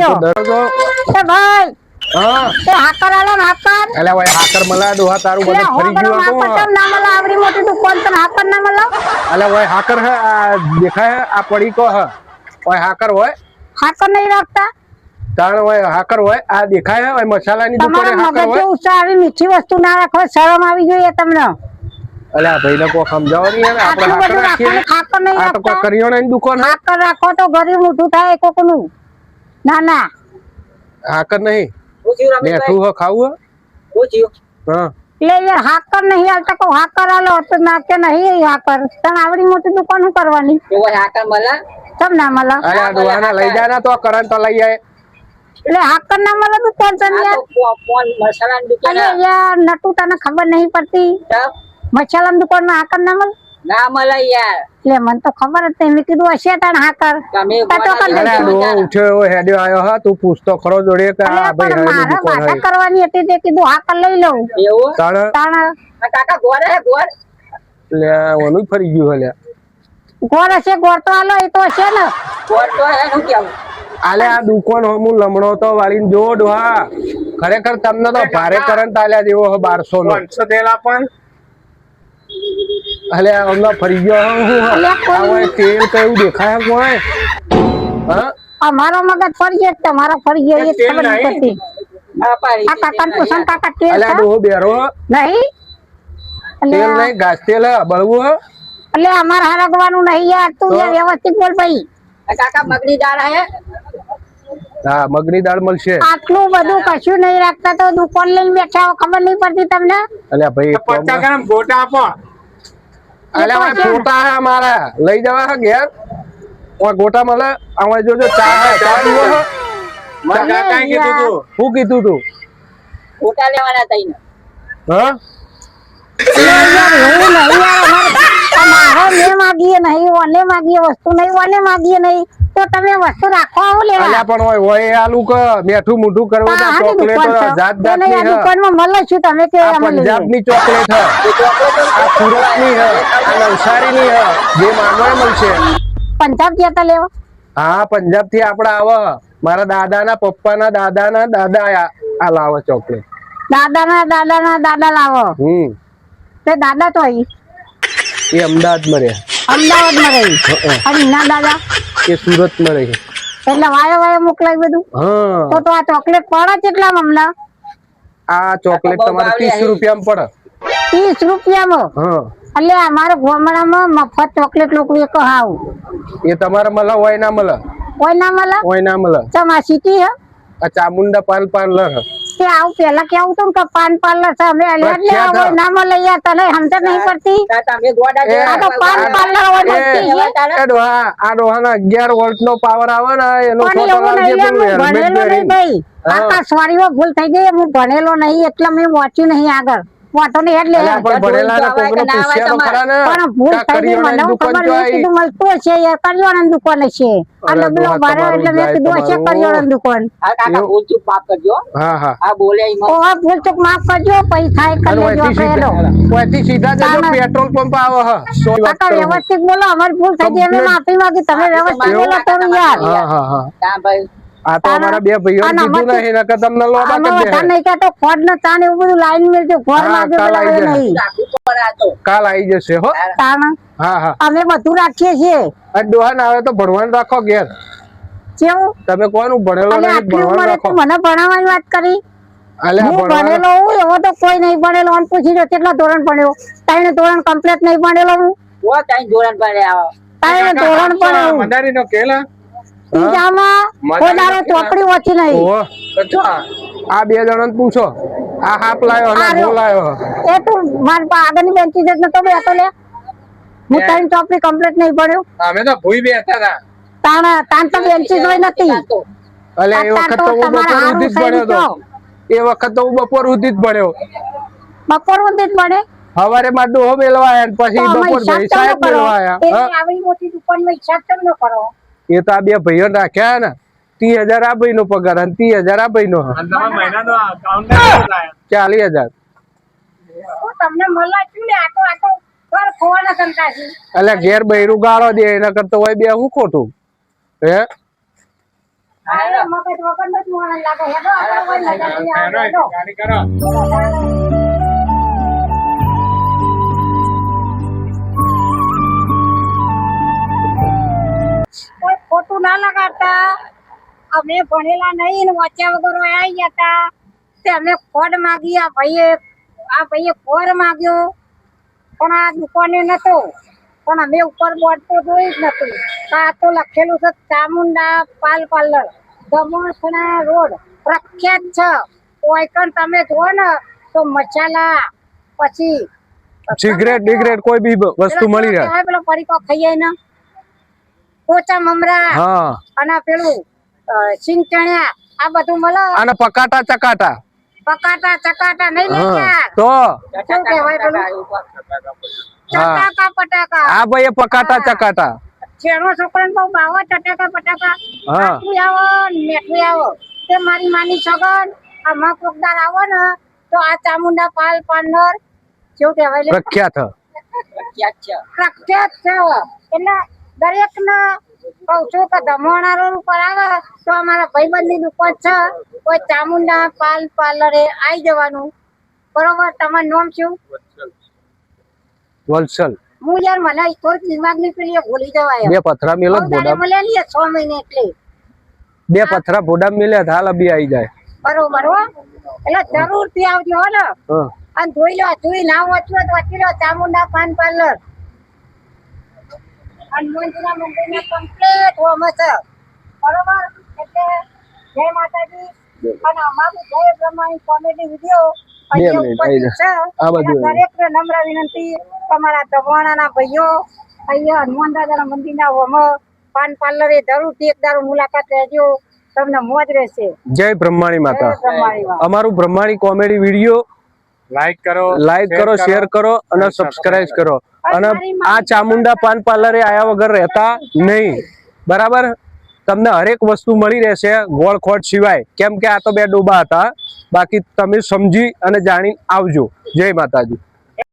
તો દરજો એ ભાઈ હા એ હાકર આલે ને હાકર એટલે ઓય હાકર મળા દોહા તારું બધું ફરી ગયું તો ના મળે આવડી મોટી દુકાન તો હાકર ના મળે એટલે ઓય હાકર હે આ દેખાય આ પડી કો હે ઓય હાકર હોય હાકર નહીં રાખતા તાણ ઓય હાકર હોય આ દેખાય ઓય મસાલાની દુકાને હાકર હોય આવી મીઠી વસ્તુ ના રાખો શરમ આવી જોઈએ તમને અલ્યા ભાઈને કો સમજાવો નહીં યાર આપણે હાકર રાખીએ હાકર નહીં આ તો કોઈ કરિયાણાની દુકાન હે હાકર રાખો તો ગરીબ ઊઠું થાય કોકનું ના ના હાકર નહીં બેઠું હો ખાવું હે હા એટલે યાર હાકર નહીં હાલતા કો હાકર આલો તો ના કે નહીં હાકર તને આવડી મોટી દુકાન શું કરવાની હાકર મળે સબ ના મળે અલ્યા દોહાના લઈ જાના તો કરંટ તો લઈ આય એટલે હાકર ના મળે તો કોણ છે યાર મસાલાની દુકાન અરે યાર નટુ તને ખબર નહીં પડતી મસાલાની દુકાન માં હાકર ના મળે ના મળે યાર એટલે મને તો ખબર જ નહીં મેં કીધું હશે તને હાકર ઉઠ્યો હેડ્યો આવ્યો હા તું પૂછતો ખરો જોડે કે આ ભાઈ મારે વાતા કરવાની હતી તે કીધું હાકર લઈ લઉં એવું તાણ કાકા ગોર હે ગોર લે ઓનું ફરી ગયું હે લે ગોળ હશે ગોળ તો આલો એ તો હશે ને ગોર તો હે શું કેવું આલે આ દુકાન હમું લમણો તો વાળીને જો ડોહા ખરેખર તમને તો ભારે કરંટ આલ્યા જેવો 1200 નો 500 દેલા પણ અલે હમણાં ફરી ગયો હું તેલ કયું દેખાય કોઈ હા અમારો મગજ ફરી ગયો તમારો ફરી ગયો એ ખબર નહીં પડતી આ કાકા પૂછન કાકા તેલ અલે ડોહો બેરો નહીં તેલ નહીં ઘાસ તેલ બળવું એટલે અમાર હરગવાનું નહીં યાર તું યાર વ્યવસ્થિત બોલ ભાઈ કાકા મગની દાળ હે હા મગની દાળ મળશે આટલું બધું કશું નહીં રાખતા તો દુકાન લઈને બેઠા ખબર નહીં પડતી તમને અલે ભાઈ 50 ગ્રામ ગોટા આપો અલે ભાઈ ગોટા હે મારા લઈ જવા હે ઘેર ઓ ગોટા મળે આવા જોજો ચા હે ચા પીવો હે કાકા કાઈ કીધું તું હું કીધું તું ગોટા લેવાના તઈને હા માગીએ નહીં ઓને માગીએ વસ્તુ નહીં ઓને માગીએ નહીં તો તમે વસ્તુ રાખો આવું લેવા અલ્યા પણ ઓય આલુ કે મેઠું મોઢું કરવો તો ચોકલેટ જાત જાતની હે દુકાનમાં મળે છે તમે કે પંજાબની ચોકલેટ હે આ સુરતની હે આ નવસારીની હે જે માંગવા મળશે પંજાબ જતા લેવા હા પંજાબ થી આપડા આવે મારા દાદાના પપ્પાના દાદાના દાદા આ લાવે ચોકલેટ દાદા લાવો તે દાદા તો અહીં એ અમદાવાદમાં રહે અમદાવાદમાં રહી અને ના દાદા એ સુરતમાં રહે એટલે વાયો મોકલાય બધું હા તો આ ચોકલેટ પડે કેટલા હમણાં આ ચોકલેટ તમારે 30 રૂપિયામાં પડે 30 રૂપિયામાં હા એટલે અમારા ગામડામાં મફત ચોકલેટ લોકો એક હાવ એ તમારે મળે હોય ના મળે હોય ના મળે તમાર સિટી હે આ ચામુંડા પાન પાર્લર હે તે આવું પેલા કેવું તું કે પાન પાર્લર છે અમે એટલે ના મળે યાર તને સમજ નહીં પડતી તમે ગોડા આ તો પાન પાર્લર હોય એ ડોહા આ ડોહાના 11 વોલ્ટ નો પાવર આવે ને એનો ફોટો લાવજે પેલું હેલ્મેટ પહેરીને ભાઈ આકા સોરીમાં ભૂલ થઈ ગઈ હું ભણેલો નહીં એટલે મેં વાંચ્યું નહીં આગળ વાતો ને એટલે પણ ભણેલા ને કોકનો પૂછ્યા તો ખરા ને પણ ભૂલ થઈ ગઈ મને ખબર નહીં કીધું મળતું છે યાર કરિયાણાની દુકાન છે આ ડબલો બારે એટલે મેં કીધું છે કરિયાણાની દુકાન આ કાકા ભૂલ ચૂક માફ કરજો હા હા આ બોલે ઈ ઓ આ ભૂલ ચૂક માફ કરજો પૈસા કરી લેજો પેલો ઓયથી સીધા જજો પેટ્રોલ પંપ આવે હ કાકા વ્યવસ્થિત બોલો અમારી ભૂલ થઈ ગઈ અમે માફી માંગી તમે વ્યવસ્થિત બોલો તો યાર હા હા હા હા ભાઈ આ તો અમારા બે ભાઈઓ કીધું નહીં નકર તમને લોબા કરી દે નહીં કે તો ફોડ ન તાન એવું બધું લાઈન મેલજો ઘર માં નહીં કાલ આવી જશે હો તાન હા હા અમે બધું રાખીએ છીએ આ ડોહાન આવે તો ભણવાનું રાખો ઘેર કેવું તમે કોનું ભણેલો નહીં ભણવાનું રાખો મને ભણાવવાની વાત કરી અલ્યા હું ભણેલો હું એવો તો કોઈ નહીં ભણેલો અને પૂછી જો કેટલા ધોરણ ભણ્યો 3 ધોરણ કમ્પ્લીટ નહીં ભણેલો હું 3 ધોરણ ભણ્યા 3 ધોરણ ભણ્યો મંડારીનો કેલા ઈજામાં કોઈ દાડો ચોપડી ઓછી નહીં આ બે જણને પૂછો આ હાફ લાયો અને ગો લાયો એ તું માર આગળની બેન્ચી જત નતો બેઠો લે હું 3 ચોપડી કમ્પ્લીટ નહીં ભણ્યો અમે તો ભૂઈ બેઠા હતા તાન તો બેન્ચી જોઈ નથી અલે એ વખત તો હું બપોર સુધી જ ભણ્યો તો એ વખત તો હું બપોર સુધી જ ભણ્યો બપોર સુધી જ ભણે હવારે માં ડોહો મેલવાયા પછી બપોર ભાઈ સાહેબ મેલવાયા આવી મોટી દુકાનમાં હિસાબ કેમ ન કરો એ તો આ બે ભાઈઓ રાખ્યા ને 30,000 આ ભાઈ નો પગાર અને 30,000 આ ભાઈ નો 40,000 તમને મળાયું ને આટો આટો પર ખોવાના સંતાસી એટલે ઘેર બૈરું ગાળો દે એના કરતો હોય બે હું ખોટું હે આ મગજ વગરનો જ મોણસ લાગે. હેડો આપણે કોઈ નજર નહીં આવે. હેડો. કોઈ ખોટું ના લગાડતા. અમે ભણેલા નહીં ને વાંચ્યા વગર આવી ગયા તા તે અમે કોડ માગી. આ ભાઈએ કોડ માગ્યો પણ આ દુકાને નતો. પણ અમે ઉપર બોર્ડ તો જોઈ જ નતું. આ તો લખેલું છે ચામુંડા પાલ પાર્લર, દમણસણા રોડ, પ્રખ્યાત છે. કોઈ પણ તમે જુઓ ને તો મસાલા પછી સિગરેટ ડિગરેટ કોઈ બી વસ્તુ મળી રહે. પેલો પરીકો ખાઈએ ને પોચા મમરા હા અને પેલું સિંગ ચણ્યા આ બધું મળે. અને પકાટા ચકાટા પકાટા ચકાટા નહીં હા લેતા. તો શું કહેવાય પેલું? ચટાકા પટાકા. આ ભાઈ પકાટા ચકાટા. છેનો છોકરાને બહુ ભાવે ચટાકા પટાકા. હા. આટલું આવો મેઠું આવો તે મારી માની સગન આ મા કોકદાર આવો ને તો આ ચામુંડા પાલ પાર્લર શું કહેવાય લે? પ્રખ્યાત પ્રખ્યાત છે. પ્રખ્યાત છે. એટલે દરેક ને કહું છું કે ધમોણા રોડ ઉપર આવે તો અમારા ભાઈબંધની દુકાન છે. કોઈ ચામુંડા પાલ પાર્લરે આવી જવાનું. બરોબર. તમારું નામ શું? વલસલ. હું યાર મને થોડીક દિમાગની પેલી ભૂલી જવાય. બે પથરા મેલો ભોડા, મળે 6 મહિને એટલે બે પથરા ભોડા મેલે હાલ અભી આવી જાય. બરોબર હો. એટલે જરૂર થી આવજો હો ને. હા અને જોઈ લો. જોઈ ના વાંચવું તો વાંચી લો ચામુંડા પાન પાર્લર. હનુમાનજીના મંદિરના કમ્પ્લીટ હોમ છે. બરોબર. એટલે જય માતાજી. અને અમારું જય બ્રહ્માની કોમેડી વિડીયો દરેકને નમ્ર વિનંતી તમારા દવાણાના ભાઈઓ અહીંયા હનુમાન દાદાના મંદિરના હોમ પાન પાર્લરે જરૂરથી એક દારૂ મુલાકાત લેજો. તમને મોજ રહેશે. જય બ્રહ્માણી માતા. અમારું બ્રહ્માણી કોમેડી વિડીયો લાઈક કરો શેર કરો અને સબસ્ક્રાઇબ કરો. અને આ ચામુંડા પાન પાર્લરે આયા વગર રહેતા નહીં. બરાબર. તમને હરેક વસ્તુ મળી રહેશે ગોળ ખોટ સિવાય. કેમ કે આ તો બે ડોબા હતા. બાકી તમે સમજી અને જાણી આવજો. જય માતાજી.